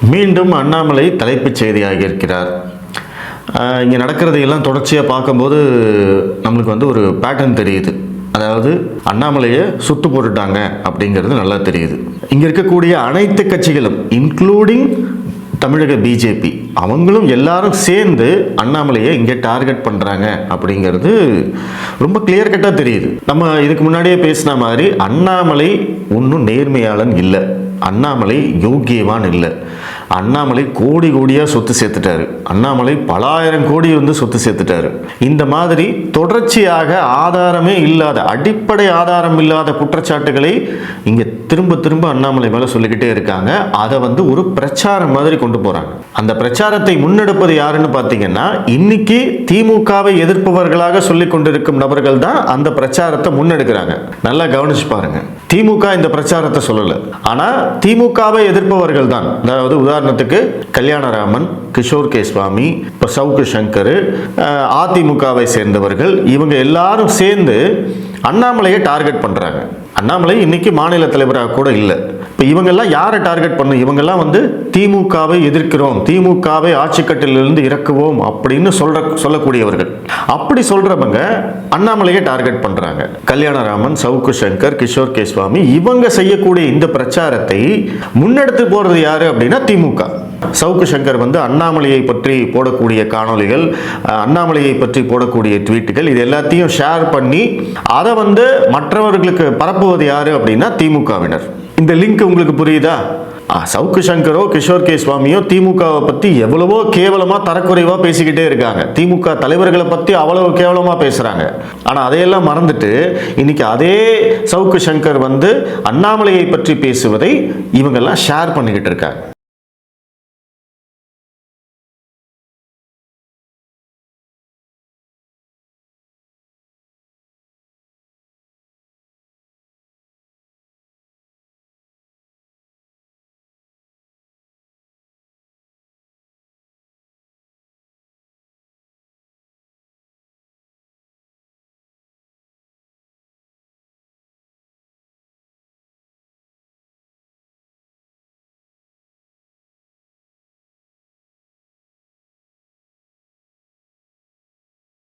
மீண்டும் அண்ணாமலை தலைப்புச் செய்தியாக இருக்கிறார். இங்கே நடக்கிறதையெல்லாம் தொடர்ச்சியாக பார்க்கும்போது நம்மளுக்கு ஒரு பேட்டர்ன் தெரியுது. அதாவது அண்ணாமலையை சுட்டு போட்டுட்டாங்க அப்படிங்கிறது நல்லா தெரியுது. இங்கே இருக்கக்கூடிய அனைத்து கட்சிகளும் இன்க்ளூடிங் தமிழக பிஜேபி அவங்களும் எல்லாரும் சேர்ந்து அண்ணாமலையை இங்கே டார்கெட் பண்ணுறாங்க அப்படிங்கிறது ரொம்ப கிளியர் கட்டாக தெரியுது. நம்ம இதுக்கு முன்னாடியே பேசின மாதிரி அண்ணாமலை ஒன்றும் நேர்மையாளன் இல்லை, அண்ணாமலை யோக்கியவான் இல்லை, அண்ணாமலை கோடி கோடியாக சொத்து சேர்த்துட்டாரு, அண்ணாமலை பல ஆயிரம் கோடி சொத்து சேர்த்துட்டாரு. இந்த மாதிரி தொடர்ச்சியாக ஆதாரமே இல்லாத, அடிப்படை ஆதாரம் இல்லாத குற்றச்சாட்டுகளை இங்கே திரும்ப திரும்ப அண்ணாமலை மேலே சொல்லிக்கிட்டே இருக்காங்க. அதை ஒரு பிரச்சாரம் மாதிரி கொண்டு போகிறாங்க. அந்த பிரச்சாரத்தை முன்னெடுப்பது யாருன்னு பார்த்தீங்கன்னா, இன்னைக்கு திமுகவை எதிர்ப்பவர்களாக சொல்லிக் கொண்டிருக்கும் நபர்கள் தான் அந்த பிரச்சாரத்தை முன்னெடுக்கிறாங்க. நல்லா கவனிச்சு பாருங்க. திமுக இந்த பிரச்சாரத்தை சொல்லல, ஆனா திமுகவை எதிர்ப்பவர்கள் தான். அதாவது உதாரணத்துக்கு கல்யாணராமன், கிஷோர் கேஸ்வாமி, சவுக்கு சங்கர், அதிமுகவை சேர்ந்தவர்கள், இவங்க எல்லாரும் சேர்ந்து அண்ணாமலையை டார்கெட் பண்றாங்க. அண்ணாமலை இன்னைக்கு மாநில தலைவராக கூட இல்லை. இப்போ இவங்கெல்லாம் யாரை டார்கெட் பண்ணும்? இவங்கெல்லாம் திமுகவை எதிர்க்கிறோம், திமுகவை ஆட்சிக்கட்டிலிருந்து இறக்குவோம் அப்படின்னு சொல்லக்கூடியவர்கள். அப்படி சொல்றவங்க அண்ணாமலையை டார்கெட் பண்றாங்க. கல்யாணராமன், சவுக்கு சங்கர், கிஷோர் கேஸ்வாமி இவங்க செய்யக்கூடிய இந்த பிரச்சாரத்தை முன்னெடுத்து போறது யாரு அப்படின்னா திமுக. சவுக்கு சங்கர் அண்ணாமலையை பற்றி போடக்கூடிய காணொலிகள், அண்ணாமலையை பற்றி போடக்கூடிய ட்வீட்டுகள், இது எல்லாத்தையும் ஷேர் பண்ணி அதை மற்றவர்களுக்கு பரப்புவது யாரு அப்படின்னா திமுகவினர். இந்த லிங்க் உங்களுக்கு புரியுதா? சவுக்கு சங்கரோ கிஷோர் கேஸ்வாமியோ திமுகவை பற்றி எவ்வளவோ கேவலமாக தரக்குறைவாக பேசிக்கிட்டே இருக்காங்க. திமுக தலைவர்களை பற்றி அவ்வளவு கேவலமாக பேசுகிறாங்க. ஆனால் அதையெல்லாம் மறந்துட்டு இன்னைக்கு அதே சவுக்கு சங்கர் அண்ணாமலையை பற்றி பேசுவதை இவங்கெல்லாம் ஷேர் பண்ணிக்கிட்டு இருக்காங்க.